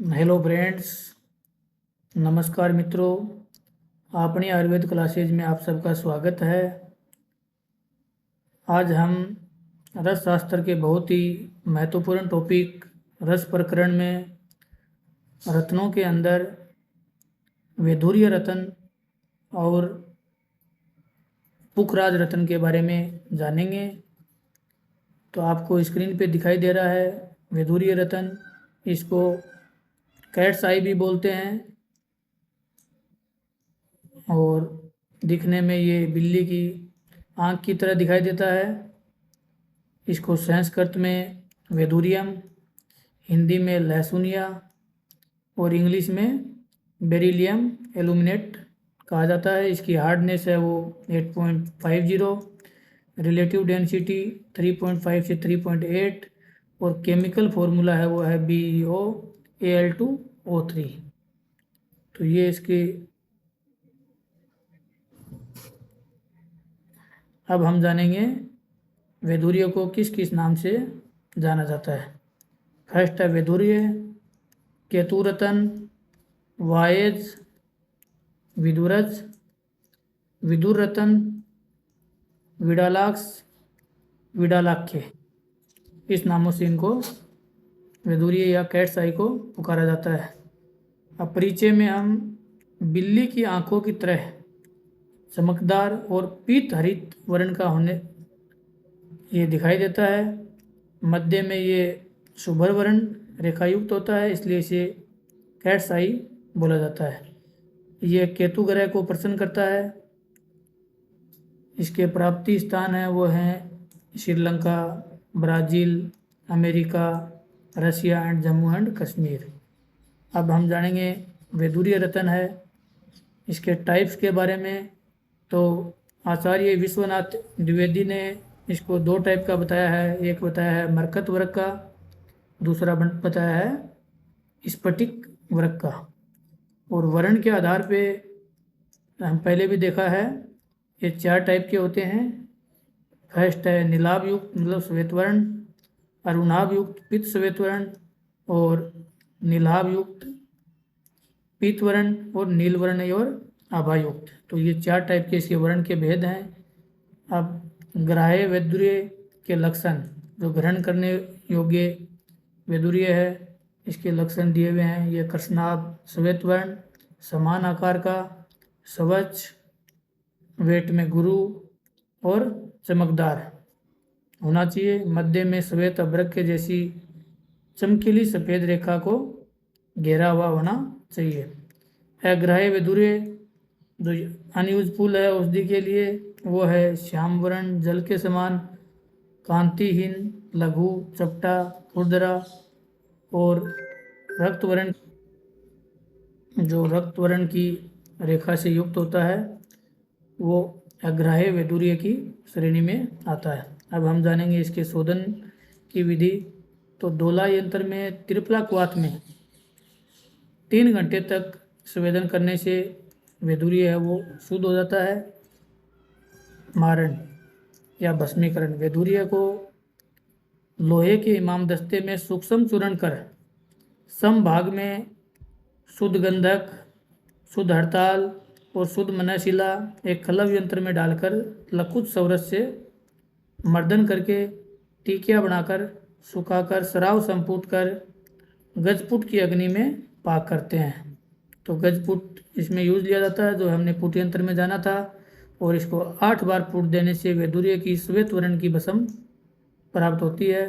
Hello friends, नमस्कार मित्रों। अपनी आयुर्वेद क्लासेज में आप सबका स्वागत है। आज हम रस शास्त्र के बहुत ही महत्वपूर्ण टॉपिक रस प्रकरण में रत्नों के अंदर वैदुर्य रत्न और पुखराज रत्न के बारे में जानेंगे। तो आपको स्क्रीन पे दिखाई दे रहा है वैदुर्य रत्न। इसको कैट्स आई भी बोलते हैं और दिखने में ये बिल्ली की आँख की तरह दिखाई देता है। इसको संस्कृत में वेदुरियम, हिंदी में लहसुनिया और इंग्लिश में बेरिलियम एल्यूमिनेट कहा जाता है। इसकी हार्डनेस है वो 8.50, रिलेटिव डेंसिटी 3.5 से 3.8 और केमिकल फॉर्मूला है वो है BeO Al2O3। तो ये इसके अब हम जानेंगे वैदुर्य को किस किस नाम से जाना जाता है। फर्स्ट है वैदुर्य, केतुरतन, वायज, विदुरज, विदुरतन, विडालाक्स, विडालाख्य। इस नामों से इनको वैदुर्य या कैट्स आई को पुकारा जाता है। अब परिचय में हम बिल्ली की आंखों की तरह चमकदार और पीत हरित वर्ण का होने ये दिखाई देता है। मध्य में ये शुभ्र वर्ण रेखायुक्त होता है, इसलिए इसे कैट्स आई बोला जाता है। ये केतु ग्रह को प्रसन्न करता है। इसके प्राप्ति स्थान है वो हैं Sri Lanka, Brazil, America, Russia and Jammu and Kashmir. अब हम जानेंगे वैदुर्य रत्न है इसके टाइप्स के बारे में। तो आचार्य विश्वनाथ द्विवेदी ने इसको दो टाइप का बताया है। एक बताया है मरकत वर्ग का, दूसरा बताया है स्फटिक वर्ग का। और वर्ण के आधार पे हम पहले भी देखा है ये चार टाइप के होते हैं। फर्स्ट है नीलाभ युक्त मतलब श्वेत वर्ण, अरुणाभ युक्त पित्त श्वेत वर्ण और नीलाभ युक्त पीत वर्ण और नील वर्ण और आभायुक्त। तो ये चार टाइप के इसके वर्ण के भेद हैं। अब ग्राह्य वैदुर्य के लक्षण, जो ग्रहण करने योग्य वैदुर्य है, इसके लक्षण दिए हुए हैं। ये कृष्णाभ श्वेत वर्ण, समान आकार का, स्वच्छ, वेट में गुरु और चमकदार होना चाहिए। मध्य में श्वेत अभ्रक के जैसी चमकीली सफ़ेद रेखा को घेरा हुआ होना चाहिए। अग्राह्य वैदुर्य जो अनयूजफुल है औषधि के लिए वो है श्याम वर्ण, जल के समान, कांतिहीन, लघु, चपटा, खुरदरा और रक्त वर्ण, जो रक्त वर्ण की रेखा से युक्त होता है वो अग्राह्य वैदुर्य की श्रेणी में आता है। अब हम जानेंगे इसके शोधन की विधि। तो डोला यंत्र में त्रिफला क्वाथ में 3 घंटे तक संवेदन करने से वैदुर्य है वो शुद्ध हो जाता है। मारण या भस्मीकरण, वैदुर्य को लोहे के इमाम दस्ते में सूक्ष्म चूर्ण कर सम भाग में शुद्ध गंधक, शुद्ध हड़ताल और शुद्ध मनशिला एक खलव यंत्र में डालकर लकुत सौरस से मर्दन करके टीकिया बनाकर सुखाकर सराव संपुट कर गजपुट की अग्नि में पाक करते हैं। तो गजपुट इसमें यूज लिया जाता है जो हमने पुट यंत्र में जाना था। और इसको 8 बार पुट देने से वैदुर्य की श्वेत वर्ण की भस्म प्राप्त होती है।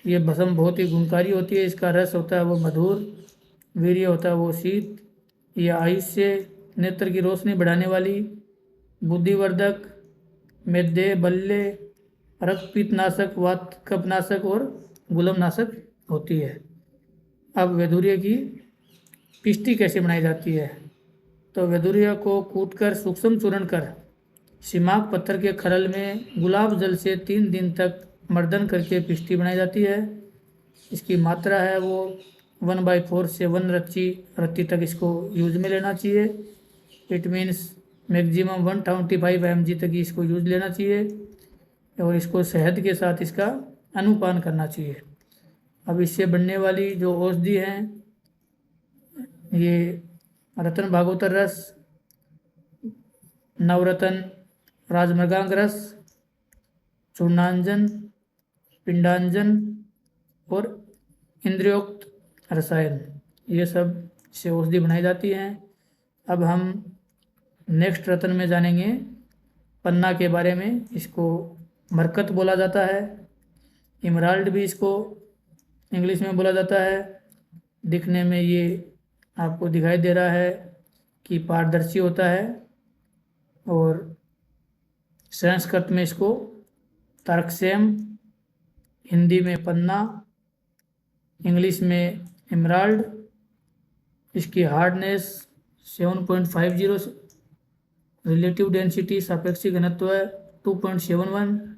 ये भस्म बहुत ही गुणकारी होती है। इसका रस होता है वो मधुर, वीर्य होता है वो शीत, यह आयुष्य, नेत्र की रोशनी बढ़ाने वाली, बुद्धिवर्धक, मेदे, बल्ले, रक्तपित्तनाशक, वात कफनाशक और गुलमनाशक होती है। अब वैदुर्य की पिष्टी कैसे बनाई जाती है। तो वैदुर्य को कूटकर सूक्ष्म चूर्ण कर सिमाक पत्थर के खरल में गुलाब जल से 3 दिन तक मर्दन करके पिष्टी बनाई जाती है। इसकी मात्रा है वो 1/4 से 1 रत्ती तक इसको यूज में लेना चाहिए। इट मीन्स मैक्सिमम 125 mg तक इसको यूज लेना चाहिए और इसको शहद के साथ इसका अनुपान करना चाहिए। अब इससे बनने वाली जो औषधि हैं ये रतन भागवतर रस, नवरत्न राजमृगांक रस, चूर्णांजन, पिंडांजन और इंद्रियोक्त रसायन, ये सब से औषधि बनाई जाती हैं। अब हम नेक्स्ट रत्न में जानेंगे पन्ना के बारे में। इसको मरकत बोला जाता है, इमराल्ड भी इसको इंग्लिश में बोला जाता है। दिखने में ये आपको दिखाई दे रहा है कि पारदर्शी होता है, और संस्कृत में इसको तारकसेम, हिंदी में पन्ना, इंग्लिश में एमराल्ड। इसकी हार्डनेस 7.50, रिलेटिव डेंसिटी सापेक्षिक घनत्व है 2.71।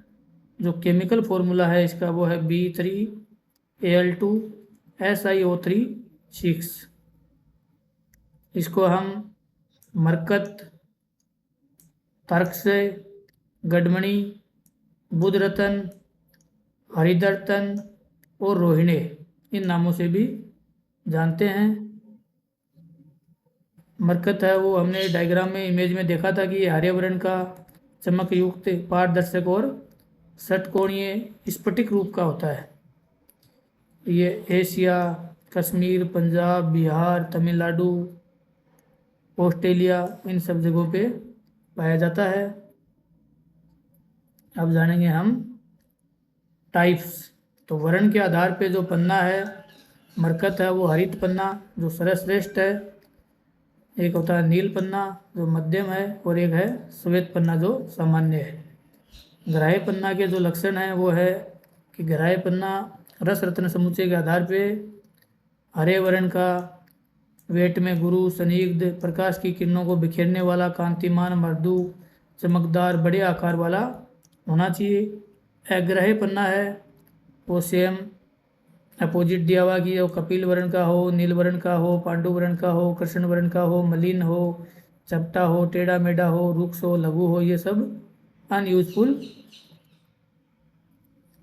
जो केमिकल फॉर्मूला है इसका वो है B3Al2SiO3 6। इसको हम मरकत, तारकसे, गडमणि, बुधरतन, हरिदर्तन और रोहिणी इन नामों से भी जानते हैं। मरकत है वो हमने डायग्राम में, इमेज में देखा था कि ये हरे वर्ण का चमक युक्त, पारदर्शक और षटकोणीय स्फटिक रूप का होता है। ये एशिया, कश्मीर, पंजाब, बिहार, तमिलनाडु, ऑस्ट्रेलिया इन सब जगहों पे पाया जाता है। अब जानेंगे हम टाइप्स। तो वर्ण के आधार पे जो पन्ना है, मरकत है वो हरित पन्ना जो सर्वश्रेष्ठ है, एक होता है नील पन्ना जो मध्यम है, और एक है श्वेत पन्ना जो सामान्य है। ग्राह्य पन्ना के जो लक्षण हैं वो है कि ग्राह्य पन्ना रस रत्न समुच्चय के आधार पे हरे वर्ण का, वेट में गुरु संदिग्ध, प्रकाश की किरणों को बिखेरने वाला, कांतिमान, मृदु, चमकदार, बड़े आकार वाला होना चाहिए। अग्राह्य पन्ना है वो सेम अपोजिट दिया हुआ कि वो कपिल वर्ण का हो, नील वर्ण का हो, पांडु वर्ण का हो, कृष्ण वर्ण का हो, मलिन हो, चपटा हो, टेढ़ा मेढ़ा हो, रुक्ष हो, लघु हो, ये सब अनयूजफुल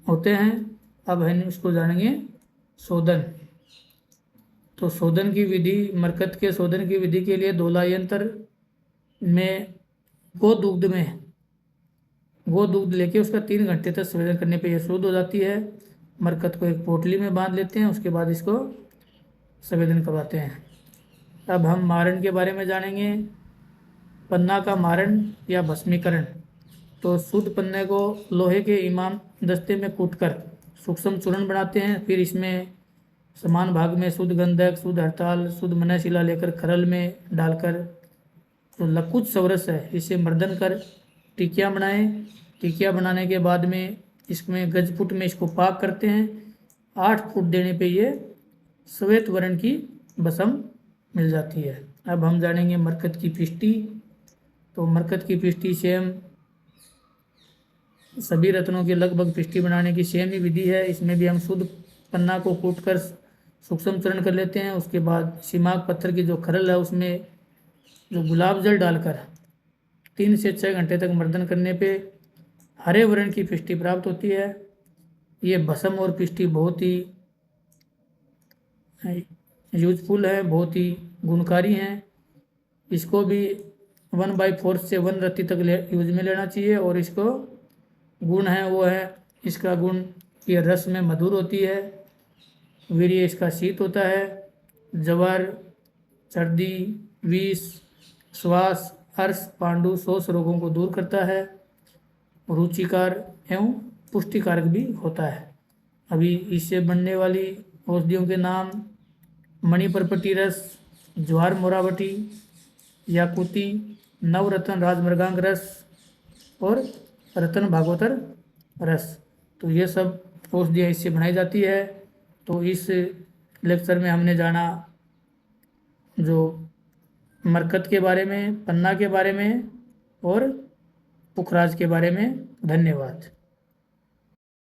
होते हैं। अब हम इसको जानेंगे शोधन। तो शोधन की विधि, मरकत के शोधन की विधि के लिए दोला यंत्र में गोदूग्ध लेके उसका 3 घंटे तक संवेदन करने पे ये शुद्ध हो जाती है। मरकत को एक पोटली में बांध लेते हैं, उसके बाद इसको संवेदन करवाते हैं। अब हम मारण के बारे में जानेंगे। पन्ना का मारण या भस्मीकरण। तो शुद्ध पन्ने को लोहे के इमाम दस्ते में कूटकर सूक्ष्म चूर्ण बनाते हैं, फिर इसमें समान भाग में शुद्ध गंधक, शुद्ध हड़ताल, शुद्ध मनशिला लेकर खरल में डालकर जो लकुच सवरस है इसे मर्दन कर टिकिया बनाएं। टिकिया बनाने के बाद में इसमें गज फुट में इसको पाक करते हैं। 8 फुट देने पे ये श्वेत वर्ण की बसम मिल जाती है। अब हम जानेंगे मरकत की पिष्टी। तो मरकत की पिष्टी सेम सभी रत्नों के लगभग पिष्टी बनाने की सेम ही विधि है। इसमें भी हम शुद्ध पन्ना को कूटकर सूक्ष्म चूर्ण कर लेते हैं, उसके बाद सिमाक पत्थर की जो खरल है उसमें जो गुलाब जल डालकर 3 से 6 घंटे तक मर्दन करने पे हरे वर्ण की पिष्टी प्राप्त होती है। ये भस्म और पिष्टी बहुत ही यूजफुल है, बहुत ही गुणकारी हैं। इसको भी 1/4 से 1 रत्ती तक यूज में लेना चाहिए। और इसको गुण है वो है, इसका गुण ये रस में मधुर होती है, वीर्य इसका शीत होता है, जवर, सर्दी, विष, श्वास, अर्श, पांडु, शोष रोगों को दूर करता है, रुचिकार एवं पुष्टिकारक भी होता है। अभी इससे बनने वाली औषधियों के नाम मणिपर्पटी रस, ज्वार मोरावटी, याकुती, नवरत्न राजमृगांक रस और रतन भागवतर रस। तो ये सब औषधियाँ इससे बनाई जाती है। तो इस लेक्चर में हमने जाना जो मरकत के बारे में, पन्ना के बारे में और पुखराज के बारे में। धन्यवाद।